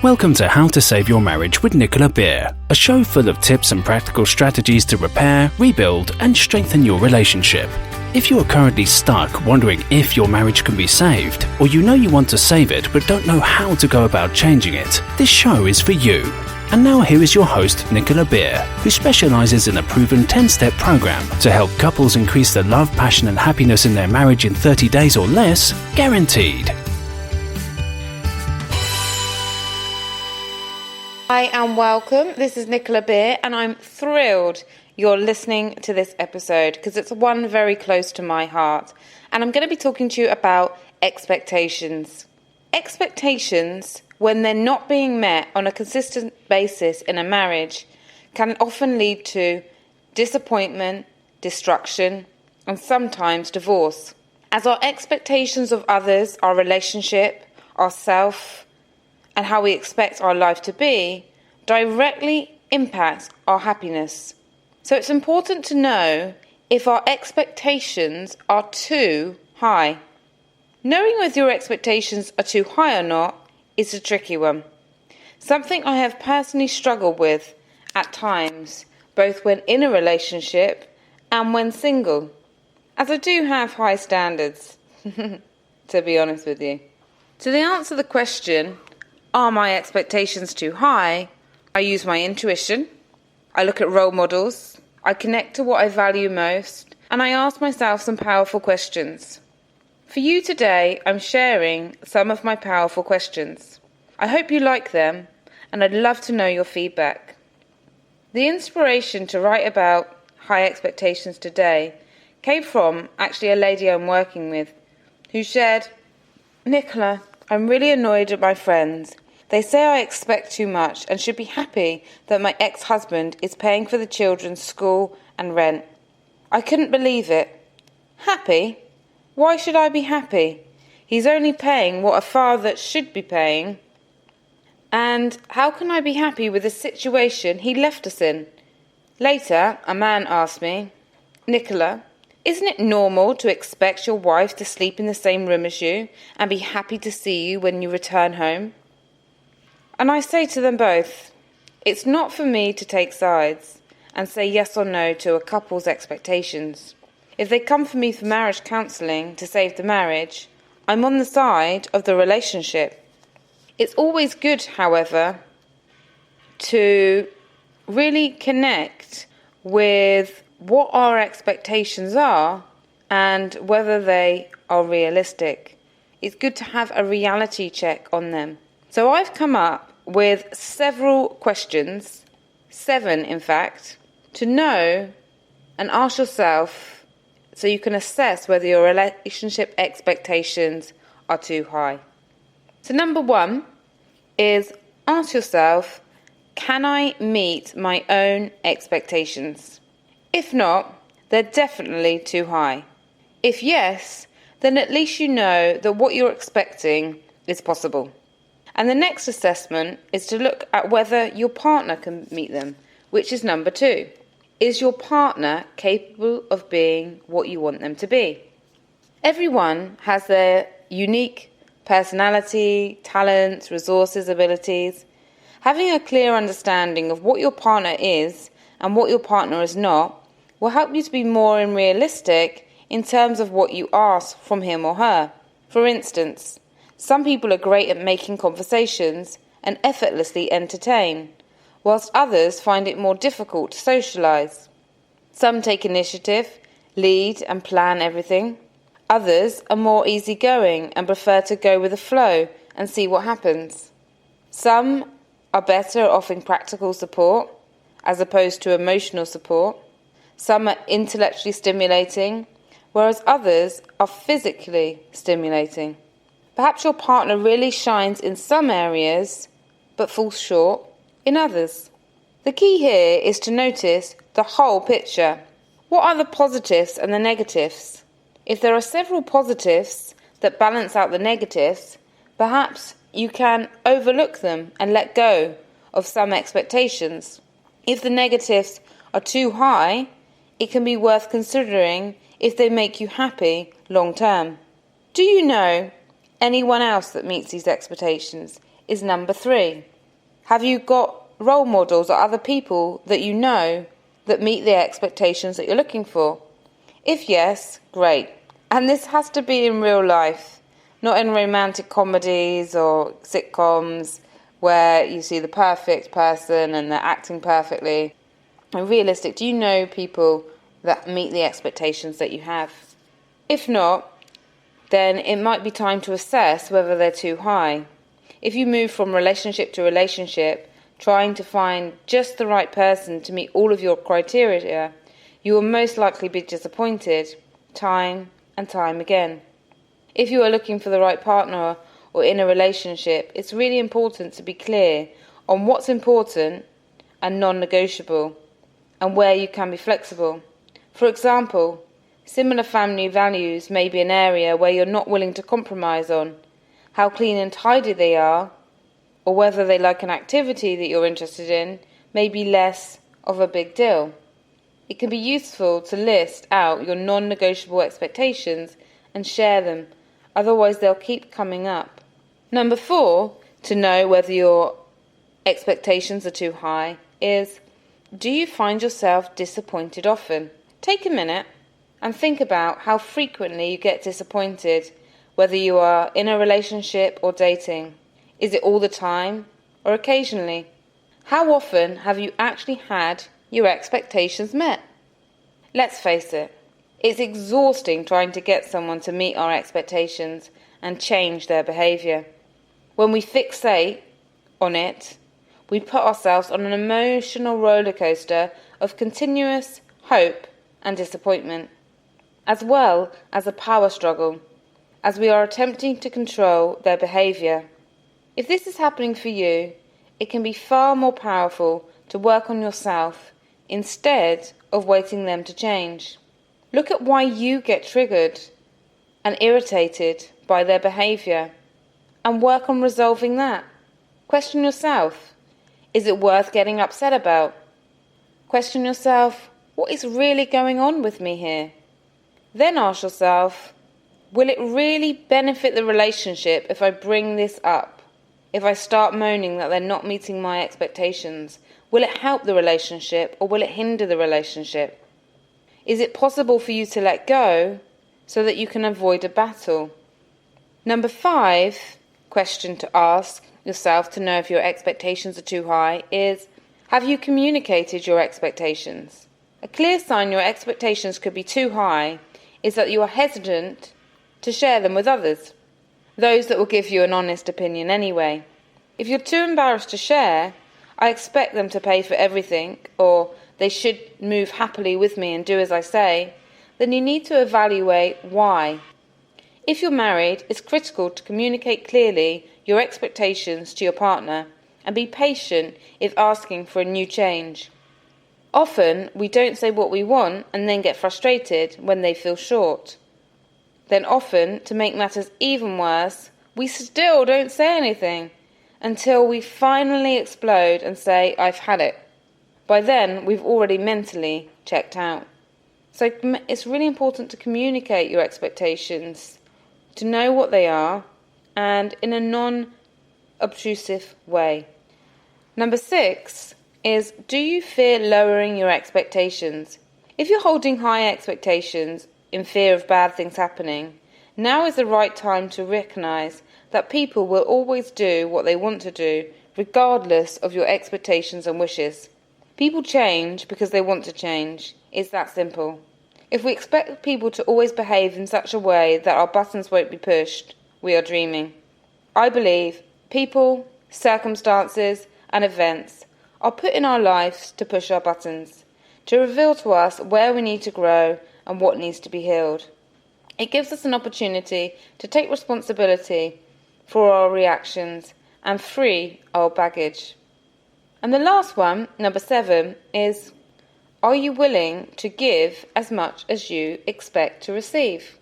Welcome to How to Save Your Marriage with Nicola Beer, a show full of tips and practical strategies to repair, rebuild, and strengthen your relationship. If you are currently stuck wondering if your marriage can be saved, or you know you want to save it but don't know how to go about changing it, this show is for you. And now here is your host, Nicola Beer, who specializes in a proven 10-step program to help couples increase the love, passion, and happiness in their marriage in 30 days or less, guaranteed. Hi and welcome. This is Nicola Beer and I'm thrilled you're listening to this episode because it's one very close to my heart. And I'm going to be talking to you about expectations. Expectations, when they're not being met on a consistent basis in a marriage, can often lead to disappointment, destruction, and sometimes divorce. As our expectations of others, our relationship, ourself, and how we expect our life to be directly impacts our happiness. So it's important to know if our expectations are too high. Knowing whether your expectations are too high or not is a tricky one. Something I have personally struggled with at times, both when in a relationship and when single, as I do have high standards, to be honest with you. To answer the question, are my expectations too high? I use my intuition, I look at role models, I connect to what I value most, and I ask myself some powerful questions. For you today, I'm sharing some of my powerful questions. I hope you like them, and I'd love to know your feedback. The inspiration to write about high expectations today came from actually a lady I'm working with who shared, "Nicola, I'm really annoyed at my friends. They say I expect too much and should be happy that my ex-husband is paying for the children's school and rent. I couldn't believe it. Happy? Why should I be happy? He's only paying what a father should be paying. And how can I be happy with the situation he left us in?" Later, a man asked me, "Nicola, isn't it normal to expect your wife to sleep in the same room as you and be happy to see you when you return home?" And I say to them both, it's not for me to take sides and say yes or no to a couple's expectations. If they come for me for marriage counselling to save the marriage, I'm on the side of the relationship. It's always good, however, to really connect with what our expectations are and whether they are realistic. It's good to have a reality check on them. So I've come up with several questions, 7 in fact, to know and ask yourself so you can assess whether your relationship expectations are too high. So number 1 is ask yourself, can I meet my own expectations? If not, they're definitely too high. If yes, then at least you know that what you're expecting is possible. And the next assessment is to look at whether your partner can meet them, which is number 2. Is your partner capable of being what you want them to be? Everyone has their unique personality, talents, resources, abilities. Having a clear understanding of what your partner is and what your partner is not will help you to be more realistic in terms of what you ask from him or her. For instance, some people are great at making conversations and effortlessly entertain, whilst others find it more difficult to socialise. Some take initiative, lead and plan everything. Others are more easygoing and prefer to go with the flow and see what happens. Some are better at offering practical support as opposed to emotional support. Some are intellectually stimulating, whereas others are physically stimulating. Perhaps your partner really shines in some areas, but falls short in others. The key here is to notice the whole picture. What are the positives and the negatives? If there are several positives that balance out the negatives, perhaps you can overlook them and let go of some expectations. If the negatives are too high, it can be worth considering if they make you happy long term. Do you know anyone else that meets these expectations? is number 3. Have you got role models or other people that you know that meet the expectations that you're looking for? If yes, great. And this has to be in real life, not in romantic comedies or sitcoms where you see the perfect person and they're acting perfectly. And realistic, do you know people that meet the expectations that you have? If not, then it might be time to assess whether they're too high. If you move from relationship to relationship, trying to find just the right person to meet all of your criteria, you will most likely be disappointed time and time again. If you are looking for the right partner or in a relationship, it's really important to be clear on what's important and non-negotiable and where you can be flexible. For example, similar family values may be an area where you're not willing to compromise on. How clean and tidy they are, or whether they like an activity that you're interested in, may be less of a big deal. It can be useful to list out your non-negotiable expectations and share them, otherwise they'll keep coming up. Number 4, to know whether your expectations are too high, is, do you find yourself disappointed often? Take a minute and think about how frequently you get disappointed, whether you are in a relationship or dating. Is it all the time or occasionally? How often have you actually had your expectations met? Let's face it, it's exhausting trying to get someone to meet our expectations and change their behaviour. When we fixate on it, we put ourselves on an emotional roller coaster of continuous hope and disappointment, as well as a power struggle, as we are attempting to control their behaviour. If this is happening for you, it can be far more powerful to work on yourself instead of waiting them to change. Look at why you get triggered and irritated by their behaviour and work on resolving that. Question yourself, is it worth getting upset about? Question yourself, what is really going on with me here? Then ask yourself, will it really benefit the relationship if I bring this up? If I start moaning that they're not meeting my expectations, will it help the relationship or will it hinder the relationship? Is it possible for you to let go so that you can avoid a battle? Number 5, question to ask yourself to know if your expectations are too high is, have you communicated your expectations? A clear sign your expectations could be too high is that you are hesitant to share them with others, those that will give you an honest opinion anyway. If you're too embarrassed to share, I expect them to pay for everything, or they should move happily with me and do as I say, then you need to evaluate why. If you're married, it's critical to communicate clearly your expectations to your partner and be patient if asking for a new change. Often, we don't say what we want and then get frustrated when they feel short. Then often, to make matters even worse, we still don't say anything until we finally explode and say, I've had it. By then, we've already mentally checked out. So it's really important to communicate your expectations, to know what they are, and in a non-obtrusive way. Number 6 is, do you fear lowering your expectations? If you're holding high expectations in fear of bad things happening, now is the right time to recognise that people will always do what they want to do, regardless of your expectations and wishes. People change because they want to change. It's that simple. If we expect people to always behave in such a way that our buttons won't be pushed, we are dreaming. I believe people, circumstances, and events are put in our lives to push our buttons, to reveal to us where we need to grow and what needs to be healed. It gives us an opportunity to take responsibility for our reactions and free our baggage. And the last one, number 7, is, are you willing to give as much as you expect to receive?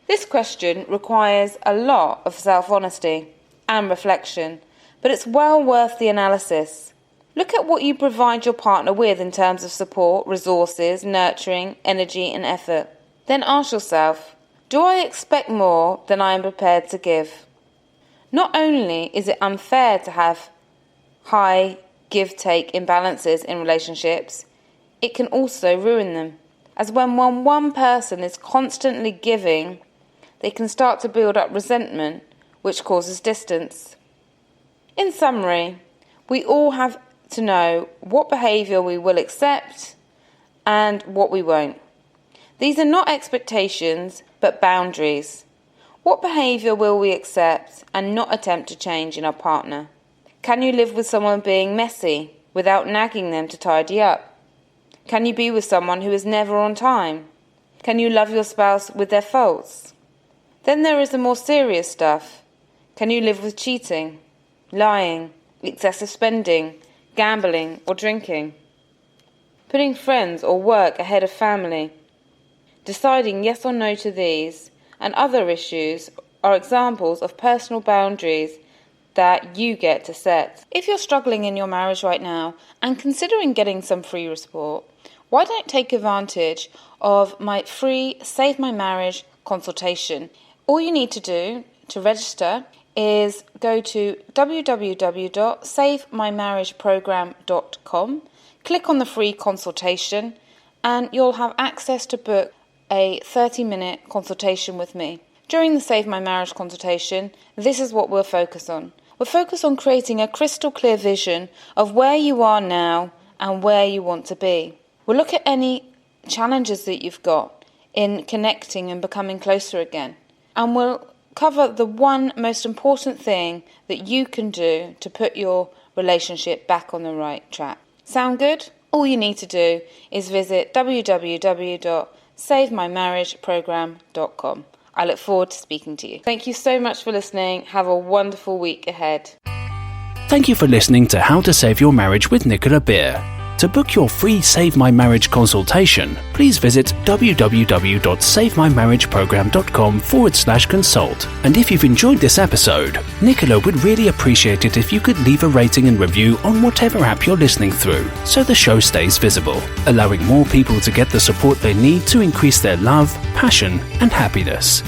This question requires a lot of self-honesty and reflection, but it's well worth the analysis. Look at what you provide your partner with in terms of support, resources, nurturing, energy and effort. Then ask yourself, do I expect more than I am prepared to give? Not only is it unfair to have high give-take imbalances in relationships, it can also ruin them. As when one person is constantly giving, they can start to build up resentment, which causes distance. In summary, we all have to know what behaviour we will accept and what we won't. These are not expectations, but boundaries. What behaviour will we accept and not attempt to change in our partner? Can you live with someone being messy without nagging them to tidy up? Can you be with someone who is never on time? Can you love your spouse with their faults? Then there is the more serious stuff. Can you live with cheating, lying, excessive spending, gambling or drinking? Putting friends or work ahead of family? Deciding yes or no to these and other issues are examples of personal boundaries that you get to set. If you're struggling in your marriage right now and considering getting some free support, why don't take advantage of my free Save My Marriage consultation? All you need to do to register is go to www.savemymarriageprogram.com, click on the free consultation, and you'll have access to book a 30-minute consultation with me. During the Save My Marriage consultation, this is what we'll focus on. We'll focus on creating a crystal clear vision of where you are now and where you want to be. We'll look at any challenges that you've got in connecting and becoming closer again. And we'll cover the one most important thing that you can do to put your relationship back on the right track. Sound good? All you need to do is visit www.savemymarriageprogram.com. I look forward to speaking to you. Thank you so much for listening. Have a wonderful week ahead. Thank you for listening to How to Save Your Marriage with Nicola Beer. To book your free Save My Marriage consultation, please visit www.savemymarriageprogram.com/consult. And if you've enjoyed this episode, Nicola would really appreciate it if you could leave a rating and review on whatever app you're listening through, so the show stays visible, allowing more people to get the support they need to increase their love, passion, and happiness.